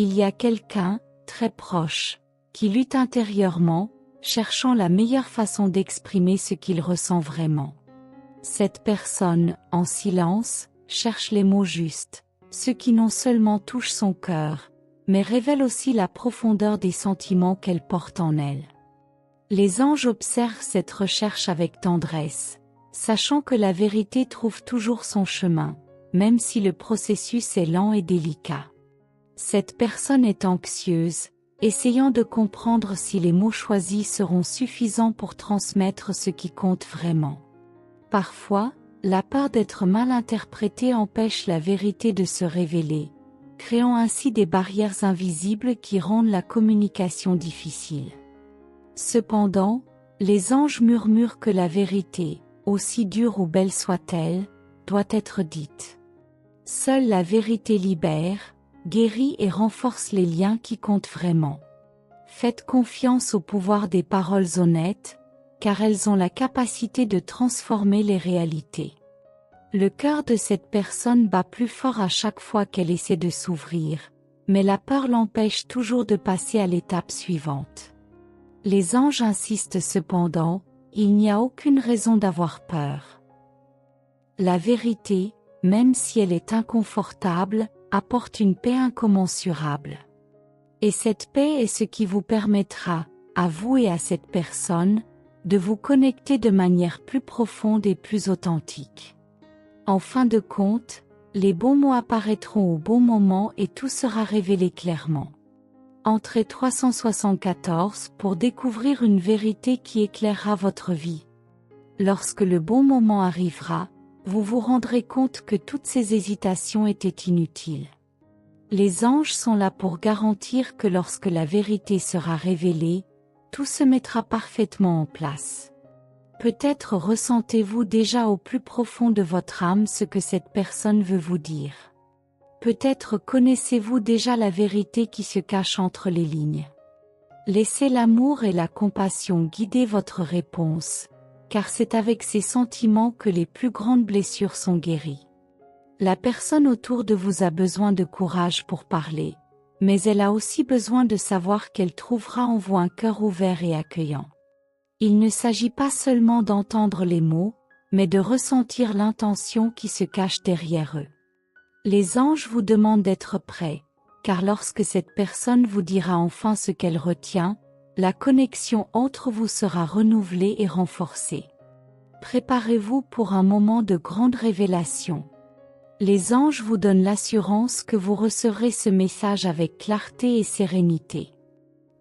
Il y a quelqu'un, très proche, qui lutte intérieurement, cherchant la meilleure façon d'exprimer ce qu'il ressent vraiment. Cette personne, en silence, cherche les mots justes, ceux qui non seulement touchent son cœur, mais révèlent aussi la profondeur des sentiments qu'elle porte en elle. Les anges observent cette recherche avec tendresse, sachant que la vérité trouve toujours son chemin, même si le processus est lent et délicat. Cette personne est anxieuse, essayant de comprendre si les mots choisis seront suffisants pour transmettre ce qui compte vraiment. Parfois, la peur d'être mal interprétée empêche la vérité de se révéler, créant ainsi des barrières invisibles qui rendent la communication difficile. Cependant, les anges murmurent que la vérité, aussi dure ou belle soit-elle, doit être dite. Seule la vérité libère, guérit et renforce les liens qui comptent vraiment. Faites confiance au pouvoir des paroles honnêtes, car elles ont la capacité de transformer les réalités. Le cœur de cette personne bat plus fort à chaque fois qu'elle essaie de s'ouvrir, mais la peur l'empêche toujours de passer à l'étape suivante. Les anges insistent cependant, il n'y a aucune raison d'avoir peur. La vérité, même si elle est inconfortable, apporte une paix incommensurable. Et cette paix est ce qui vous permettra, à vous et à cette personne, de vous connecter de manière plus profonde et plus authentique. En fin de compte, les bons mots apparaîtront au bon moment et tout sera révélé clairement. Entrez 374 pour découvrir une vérité qui éclairera votre vie. Lorsque le bon moment arrivera, vous vous rendrez compte que toutes ces hésitations étaient inutiles. Les anges sont là pour garantir que lorsque la vérité sera révélée, tout se mettra parfaitement en place. Peut-être ressentez-vous déjà au plus profond de votre âme ce que cette personne veut vous dire. Peut-être connaissez-vous déjà la vérité qui se cache entre les lignes. Laissez l'amour et la compassion guider votre réponse, car c'est avec ces sentiments que les plus grandes blessures sont guéries. La personne autour de vous a besoin de courage pour parler, mais elle a aussi besoin de savoir qu'elle trouvera en vous un cœur ouvert et accueillant. Il ne s'agit pas seulement d'entendre les mots, mais de ressentir l'intention qui se cache derrière eux. Les anges vous demandent d'être prêts, car lorsque cette personne vous dira enfin ce qu'elle retient, la connexion entre vous sera renouvelée et renforcée. Préparez-vous pour un moment de grande révélation. Les anges vous donnent l'assurance que vous recevrez ce message avec clarté et sérénité.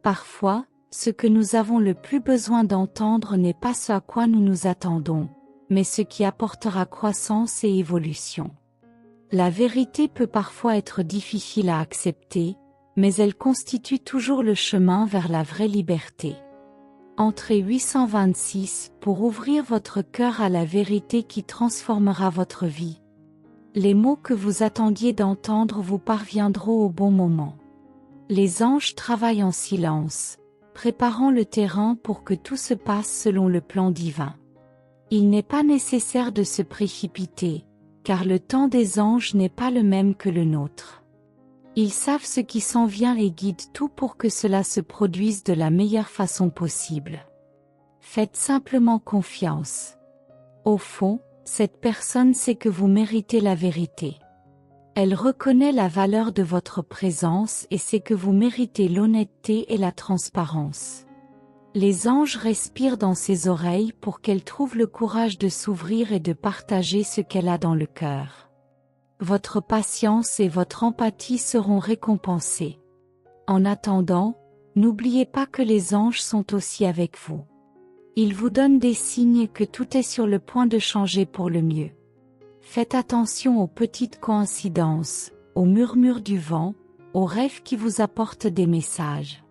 Parfois, ce que nous avons le plus besoin d'entendre n'est pas ce à quoi nous nous attendons, mais ce qui apportera croissance et évolution. La vérité peut parfois être difficile à accepter, mais elle constitue toujours le chemin vers la vraie liberté. Entrez 826 pour ouvrir votre cœur à la vérité qui transformera votre vie. Les mots que vous attendiez d'entendre vous parviendront au bon moment. Les anges travaillent en silence, préparant le terrain pour que tout se passe selon le plan divin. Il n'est pas nécessaire de se précipiter, car le temps des anges n'est pas le même que le nôtre. Ils savent ce qui s'en vient et guident tout pour que cela se produise de la meilleure façon possible. Faites simplement confiance. Au fond, cette personne sait que vous méritez la vérité. Elle reconnaît la valeur de votre présence et sait que vous méritez l'honnêteté et la transparence. Les anges respirent dans ses oreilles pour qu'elle trouve le courage de s'ouvrir et de partager ce qu'elle a dans le cœur. Votre patience et votre empathie seront récompensées. En attendant, n'oubliez pas que les anges sont aussi avec vous. Ils vous donnent des signes que tout est sur le point de changer pour le mieux. Faites attention aux petites coïncidences, aux murmures du vent, aux rêves qui vous apportent des messages.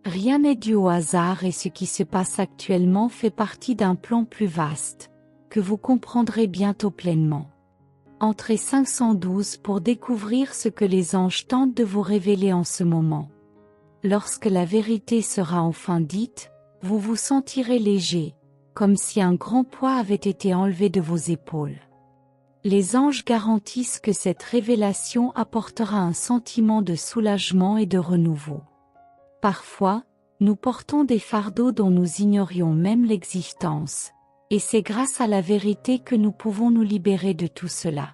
Rien n'est dû au hasard et ce qui se passe actuellement fait partie d'un plan plus vaste, que vous comprendrez bientôt pleinement. Entrez 512 pour découvrir ce que les anges tentent de vous révéler en ce moment. Lorsque la vérité sera enfin dite, vous vous sentirez léger, comme si un grand poids avait été enlevé de vos épaules. Les anges garantissent que cette révélation apportera un sentiment de soulagement et de renouveau. Parfois, nous portons des fardeaux dont nous ignorions même l'existence, et c'est grâce à la vérité que nous pouvons nous libérer de tout cela.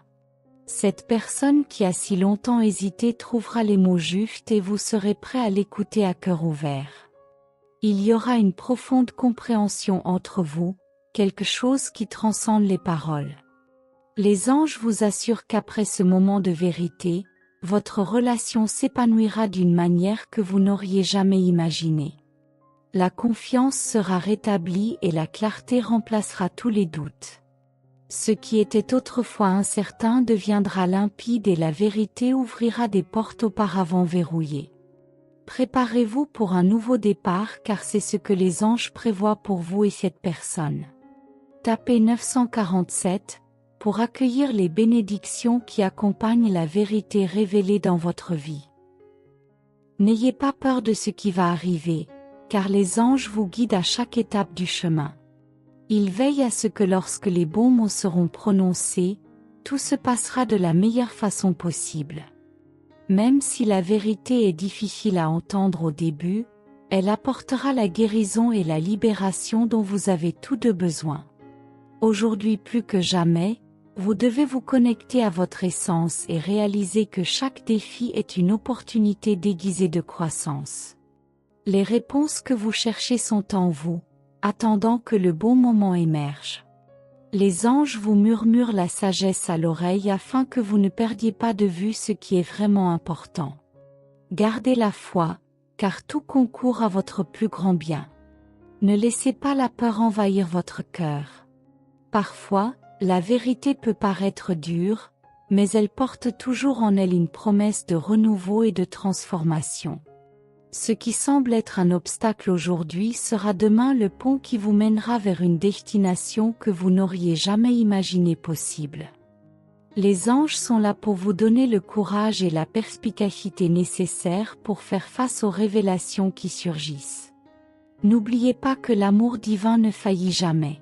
Cette personne qui a si longtemps hésité trouvera les mots justes et vous serez prêt à l'écouter à cœur ouvert. Il y aura une profonde compréhension entre vous, quelque chose qui transcende les paroles. Les anges vous assurent qu'après ce moment de vérité, votre relation s'épanouira d'une manière que vous n'auriez jamais imaginée. La confiance sera rétablie et la clarté remplacera tous les doutes. Ce qui était autrefois incertain deviendra limpide et la vérité ouvrira des portes auparavant verrouillées. Préparez-vous pour un nouveau départ car c'est ce que les anges prévoient pour vous et cette personne. Tapez 947 pour accueillir les bénédictions qui accompagnent la vérité révélée dans votre vie. N'ayez pas peur de ce qui va arriver, car les anges vous guident à chaque étape du chemin. Ils veillent à ce que lorsque les bons mots seront prononcés, tout se passera de la meilleure façon possible. Même si la vérité est difficile à entendre au début, elle apportera la guérison et la libération dont vous avez tous deux besoin. Aujourd'hui plus que jamais, vous devez vous connecter à votre essence et réaliser que chaque défi est une opportunité déguisée de croissance. Les réponses que vous cherchez sont en vous, attendant que le bon moment émerge. Les anges vous murmurent la sagesse à l'oreille afin que vous ne perdiez pas de vue ce qui est vraiment important. Gardez la foi, car tout concourt à votre plus grand bien. Ne laissez pas la peur envahir votre cœur. Parfois, la vérité peut paraître dure, mais elle porte toujours en elle une promesse de renouveau et de transformation. Ce qui semble être un obstacle aujourd'hui sera demain le pont qui vous mènera vers une destination que vous n'auriez jamais imaginée possible. Les anges sont là pour vous donner le courage et la perspicacité nécessaires pour faire face aux révélations qui surgissent. N'oubliez pas que l'amour divin ne faillit jamais.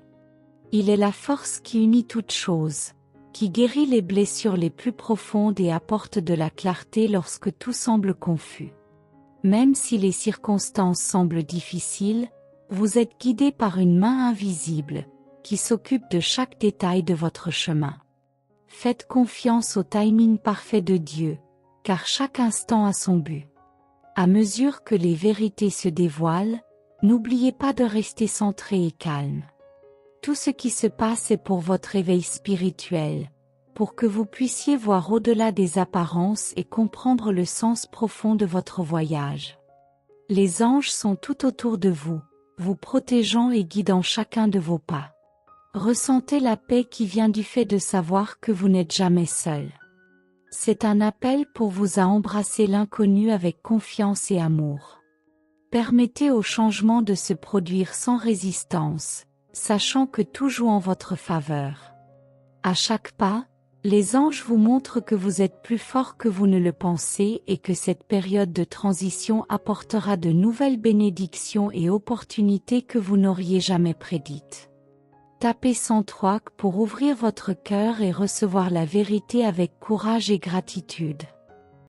Il est la force qui unit toutes choses, qui guérit les blessures les plus profondes et apporte de la clarté lorsque tout semble confus. Même si les circonstances semblent difficiles, vous êtes guidé par une main invisible, qui s'occupe de chaque détail de votre chemin. Faites confiance au timing parfait de Dieu, car chaque instant a son but. À mesure que les vérités se dévoilent, n'oubliez pas de rester centré et calme. Tout ce qui se passe est pour votre éveil spirituel, pour que vous puissiez voir au-delà des apparences et comprendre le sens profond de votre voyage. Les anges sont tout autour de vous, vous protégeant et guidant chacun de vos pas. Ressentez la paix qui vient du fait de savoir que vous n'êtes jamais seul. C'est un appel pour vous à embrasser l'inconnu avec confiance et amour. Permettez au changement de se produire sans résistance, sachant que tout joue en votre faveur. À chaque pas, les anges vous montrent que vous êtes plus fort que vous ne le pensez et que cette période de transition apportera de nouvelles bénédictions et opportunités que vous n'auriez jamais prédites. Tapez 103 pour ouvrir votre cœur et recevoir la vérité avec courage et gratitude.